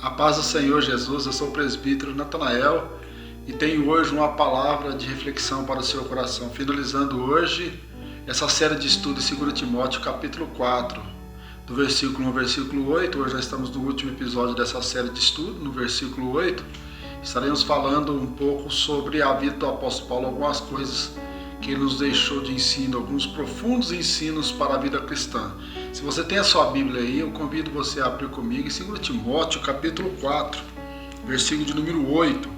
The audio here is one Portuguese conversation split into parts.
A paz do Senhor Jesus, eu sou o presbítero Natanael e tenho hoje uma palavra de reflexão para o seu coração, finalizando hoje essa série de estudos em 2 Timóteo capítulo 4, do versículo 1 ao versículo 8. Hoje nós estamos no último episódio dessa série de estudo, no versículo 8. Estaremos falando um pouco sobre a vida do apóstolo Paulo, algumas coisas que ele nos deixou de ensino, alguns profundos ensinos para a vida cristã. Se você tem a sua Bíblia aí, eu convido você a abrir comigo em 2 Timóteo, capítulo 4, versículo de número 8.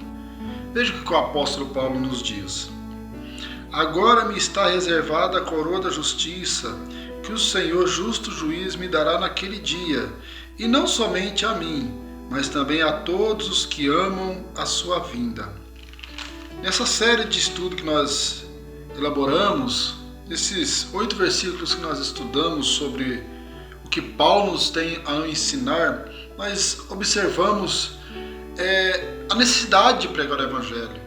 Veja o que o apóstolo Paulo nos diz. Agora me está reservada a coroa da justiça, que o Senhor justo juiz me dará naquele dia, e não somente a mim, mas também a todos os que amam a sua vinda. Nessa série de estudo que nós elaboramos, esses 8 versículos que nós estudamos sobre o que Paulo nos tem a ensinar, nós observamos a necessidade de pregar o Evangelho.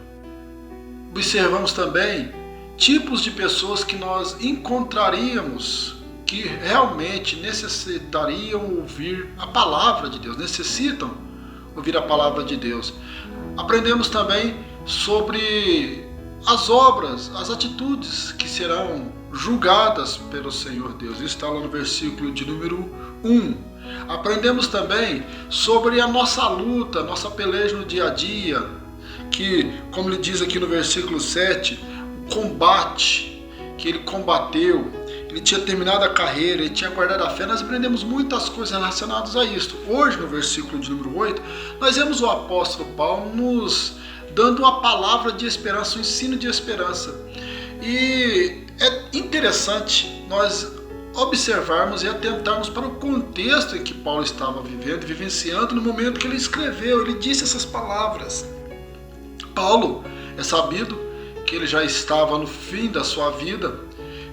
Observamos também tipos de pessoas que nós encontraríamos que realmente necessitariam ouvir a palavra de Deus, necessitam ouvir a palavra de Deus. Aprendemos também sobre as obras, as atitudes que serão julgadas pelo Senhor Deus. Isso está lá no versículo de número 1. Aprendemos também sobre a nossa luta, nossa peleja no dia a dia, que, como ele diz aqui no versículo 7, o combate que ele combateu, ele tinha terminado a carreira, ele tinha guardado a fé. Nós aprendemos muitas coisas relacionadas a isso. Hoje, no versículo de número 8, nós vemos o apóstolo Paulo nos dando uma palavra de esperança, um ensino de esperança. E é interessante nós observarmos e atentarmos para o contexto em que Paulo estava vivendo e vivenciando no momento que ele escreveu, ele disse essas palavras. Paulo, é sabido que ele já estava no fim da sua vida,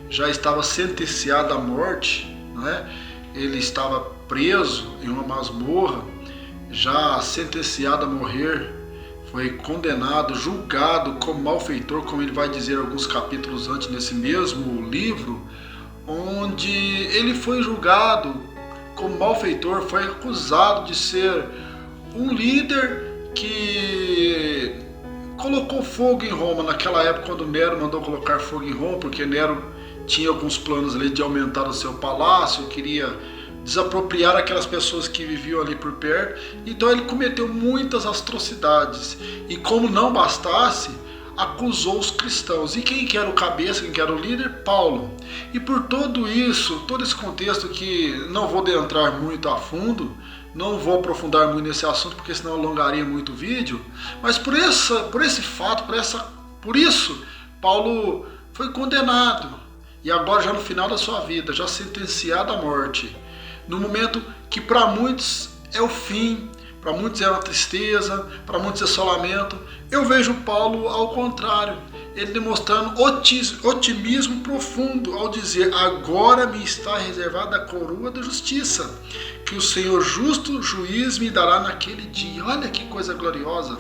já estava sentenciado à morte, né? Ele estava preso em uma masmorra, já sentenciado a morrer, foi condenado, julgado como malfeitor, como ele vai dizer alguns capítulos antes nesse mesmo livro, onde ele foi julgado como malfeitor, foi acusado de ser um líder que colocou fogo em Roma naquela época, quando Nero mandou colocar fogo em Roma, porque Nero tinha alguns planos ali de aumentar o seu palácio, queria desapropriar aquelas pessoas que viviam ali por perto. Então ele cometeu muitas atrocidades e, como não bastasse, acusou os cristãos. E quem que era o cabeça, quem que era o líder? Paulo. E por tudo isso, todo esse contexto que não vou adentrar muito a fundo, não vou aprofundar muito nesse assunto, porque senão alongaria muito o vídeo, mas por esse fato, por isso, Paulo foi condenado. E agora, já no final da sua vida, já sentenciado à morte, no momento que para muitos é o fim, para muitos é uma tristeza, para muitos é só lamento, eu vejo Paulo ao contrário, ele demonstrando otimismo profundo ao dizer: agora me está reservada a coroa da justiça, que o Senhor justo juiz me dará naquele dia. Olha que coisa gloriosa,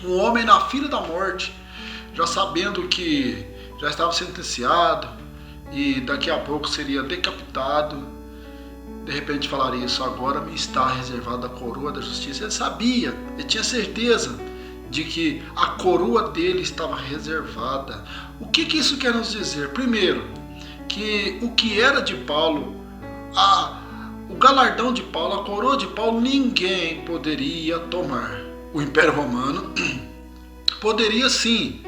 um homem na fila da morte, já sabendo que já estava sentenciado e daqui a pouco seria decapitado, de repente falaria isso: agora me está reservada a coroa da justiça. Ele sabia, ele tinha certeza de que a coroa dele estava reservada. O que isso quer nos dizer? Primeiro, que o que era de Paulo, o galardão de Paulo, a coroa de Paulo, ninguém poderia tomar. O Império Romano poderia sim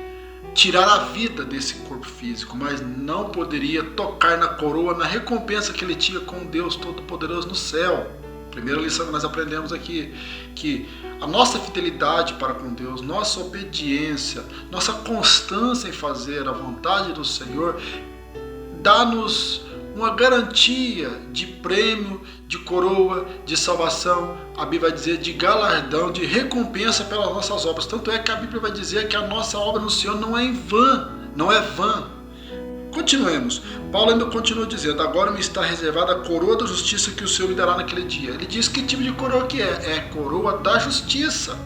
tirar a vida desse corpo físico, mas não poderia tocar na coroa, na recompensa que ele tinha com Deus Todo-Poderoso no céu. Primeira lição que nós aprendemos aqui, que a nossa fidelidade para com Deus, nossa obediência, nossa constância em fazer a vontade do Senhor, dá-nos uma garantia de prêmio, de coroa, de salvação. A Bíblia vai dizer de galardão, de recompensa pelas nossas obras. Tanto é que a Bíblia vai dizer que a nossa obra no Senhor não é em vão, não é vã. Continuemos. Paulo ainda continua dizendo: agora me está reservada a coroa da justiça que o Senhor me dará naquele dia. Ele diz que tipo de coroa que é? É a coroa da justiça.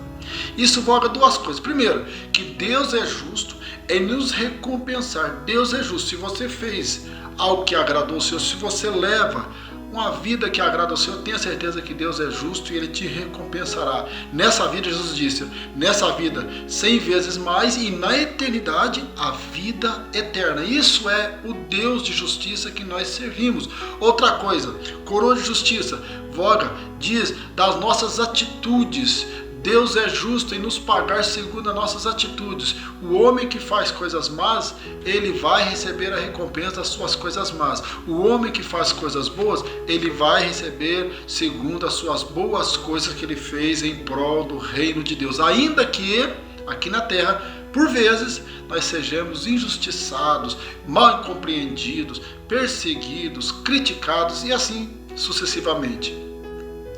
Isso voga duas coisas. Primeiro, que Deus é justo em nos recompensar. Deus é justo. Se você fez algo que agradou o Senhor, se você leva uma vida que agrada ao Senhor, tenha certeza que Deus é justo e Ele te recompensará. Nessa vida, Jesus disse, nessa vida 100 vezes mais e na eternidade a vida eterna. Isso é o Deus de justiça que nós servimos. Outra coisa, coroa de justiça, voga, diz das nossas atitudes. Deus é justo em nos pagar segundo as nossas atitudes. O homem que faz coisas más, ele vai receber a recompensa das suas coisas más. O homem que faz coisas boas, ele vai receber segundo as suas boas coisas que ele fez em prol do reino de Deus. Ainda que aqui na terra, por vezes, nós sejamos injustiçados, mal compreendidos, perseguidos, criticados e assim sucessivamente.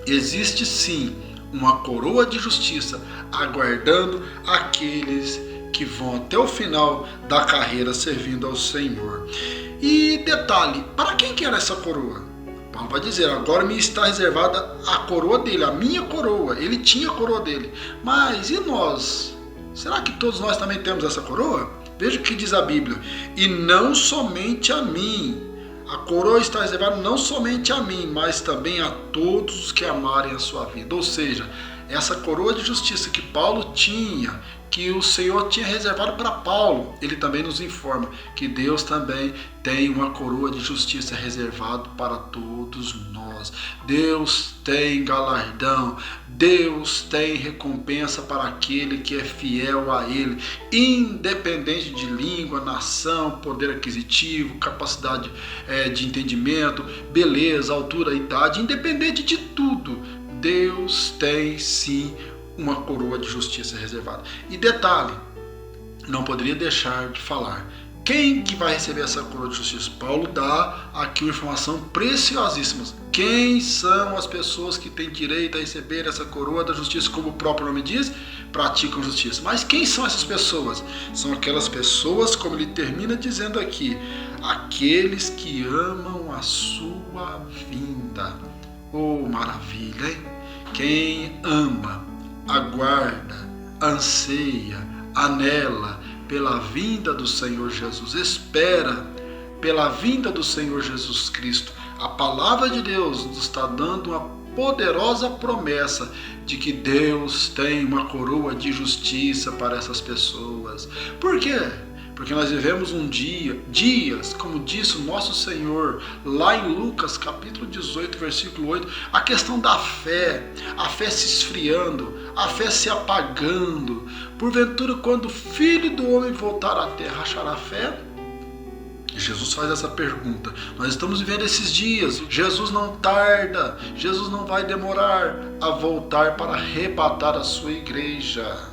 Existe sim uma coroa de justiça aguardando aqueles que vão até o final da carreira servindo ao Senhor. E detalhe, para quem que era essa coroa? Paulo vai dizer, agora me está reservada a coroa dele, a minha coroa. Ele tinha a coroa dele. Mas e nós? Será que todos nós também temos essa coroa? Veja o que diz a Bíblia. E não somente a mim. A coroa está reservada não somente a mim, mas também a todos os que amarem a sua vida. Ou seja, essa coroa de justiça que Paulo tinha, que o Senhor tinha reservado para Paulo, ele também nos informa que Deus também tem uma coroa de justiça reservada para todos nós. Deus tem galardão, Deus tem recompensa para aquele que é fiel a Ele, independente de língua, nação, poder aquisitivo, capacidade de entendimento, beleza, altura, idade, independente de tudo, Deus tem sim uma coroa de justiça reservada. E detalhe, não poderia deixar de falar, quem que vai receber essa coroa de justiça? Paulo dá aqui uma informação preciosíssima. Quem são as pessoas que têm direito a receber essa coroa da justiça? Como o próprio nome diz, praticam justiça. Mas quem são essas pessoas? São aquelas pessoas, como ele termina dizendo aqui, aqueles que amam a sua vinda. Oh, maravilha, hein? Quem ama, aguarda, anseia, anela pela vinda do Senhor Jesus, espera pela vinda do Senhor Jesus Cristo. A palavra de Deus nos está dando uma poderosa promessa de que Deus tem uma coroa de justiça para essas pessoas. Por quê? Porque nós vivemos dias, como disse o nosso Senhor, lá em Lucas capítulo 18, versículo 8, a questão da fé, a fé se esfriando, a fé se apagando. Porventura, quando o Filho do Homem voltar à terra, achará fé? Jesus faz essa pergunta. Nós estamos vivendo esses dias. Jesus não tarda, Jesus não vai demorar a voltar para arrebatar a sua igreja.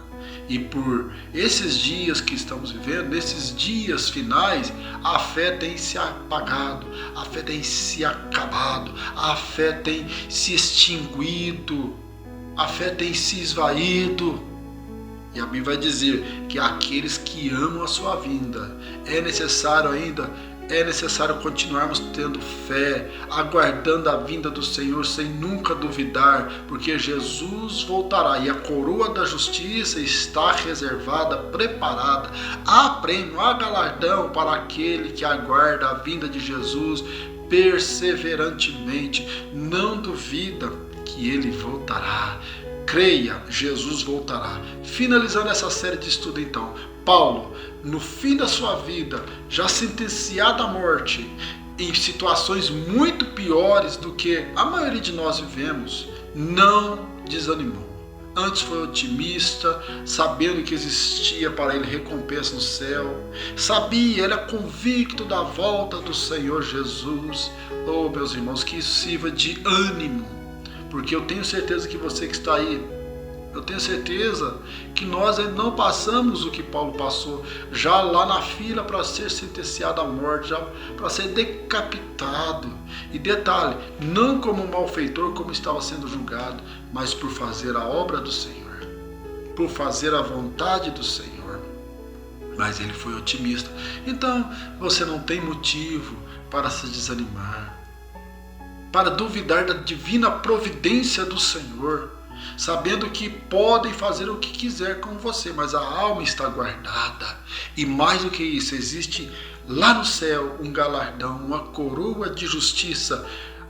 E por esses dias que estamos vivendo, nesses dias finais, a fé tem se apagado, a fé tem se acabado, a fé tem se extinguido, a fé tem se esvaído. E a Bíblia vai dizer que aqueles que amam a sua vinda, é necessário continuarmos tendo fé, aguardando a vinda do Senhor sem nunca duvidar, porque Jesus voltará e a coroa da justiça está reservada, preparada, há prêmio, há galardão para aquele que aguarda a vinda de Jesus perseverantemente, não duvida que ele voltará. Creia, Jesus voltará. Finalizando essa série de estudo então, Paulo, no fim da sua vida, já sentenciado à morte, em situações muito piores do que a maioria de nós vivemos, não desanimou. Antes foi otimista, sabendo que existia para ele recompensa no céu. Sabia, era convicto da volta do Senhor Jesus. Oh, meus irmãos, que isso sirva de ânimo. Porque eu tenho certeza que você que está aí, eu tenho certeza que nós ainda não passamos o que Paulo passou, já lá na fila para ser sentenciado à morte, já para ser decapitado. E detalhe, não como um malfeitor como estava sendo julgado, mas por fazer a obra do Senhor, por fazer a vontade do Senhor. Mas ele foi otimista. Então você não tem motivo para se desanimar, para duvidar da divina providência do Senhor, sabendo que podem fazer o que quiser com você, mas a alma está guardada. E mais do que isso, existe lá no céu um galardão, uma coroa de justiça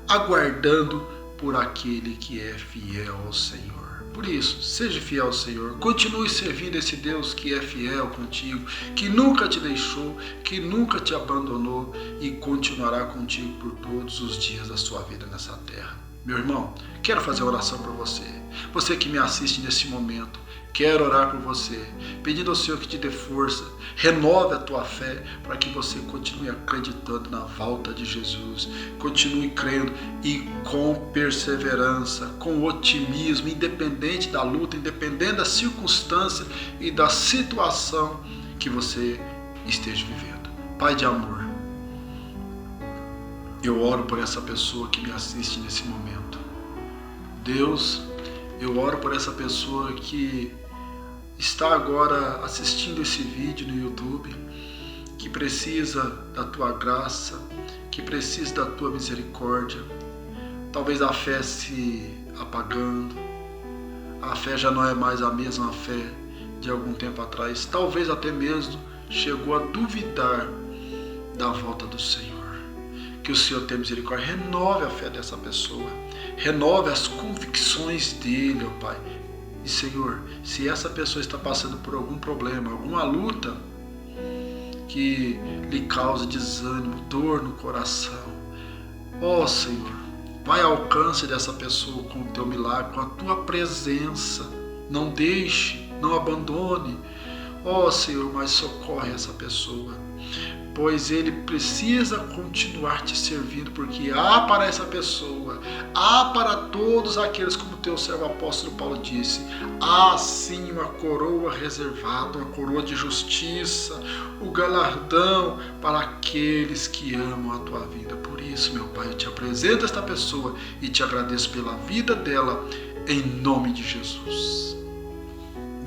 aguardando por aquele que é fiel ao Senhor. Por isso, seja fiel ao Senhor, continue servindo esse Deus que é fiel contigo, que nunca te deixou, que nunca te abandonou e continuará contigo por todos os dias da sua vida nessa terra. Meu irmão, quero fazer uma oração por você. Você que me assiste nesse momento, quero orar por você, pedindo ao Senhor que te dê força, renove a tua fé para que você continue acreditando na volta de Jesus, continue crendo e com perseverança, com otimismo, independente da luta, independente da circunstância e da situação que você esteja vivendo. Pai de amor, eu oro por essa pessoa que me assiste nesse momento. Deus, eu oro por essa pessoa que está agora assistindo esse vídeo no YouTube, que precisa da tua graça, que precisa da tua misericórdia. Talvez a fé se apagando, a fé já não é mais a mesma fé de algum tempo atrás. Talvez até mesmo chegou a duvidar da volta do Senhor. Que o Senhor tenha misericórdia, renove a fé dessa pessoa, renove as convicções dele, ó Pai. E Senhor, se essa pessoa está passando por algum problema, alguma luta que lhe cause desânimo, dor no coração, ó Senhor, vai ao alcance dessa pessoa com o teu milagre, com a tua presença. Não deixe, não abandone, ó Senhor, mas socorre essa pessoa, pois ele precisa continuar te servindo, porque há para essa pessoa, há para todos aqueles, como teu servo apóstolo Paulo disse, há sim uma coroa reservada, uma coroa de justiça, o galardão para aqueles que amam a tua vida. Por isso, meu Pai, eu te apresento esta pessoa e te agradeço pela vida dela, em nome de Jesus.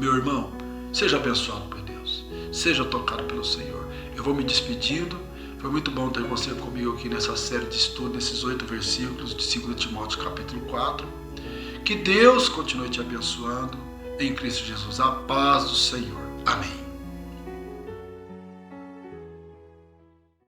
Meu irmão, seja abençoado por Deus, seja tocado pelo Senhor. Eu vou me despedindo. Foi muito bom ter você comigo aqui nessa série de estudo, nesses 8 versículos de 2 Timóteo capítulo 4. Que Deus continue te abençoando. Em Cristo Jesus, a paz do Senhor. Amém.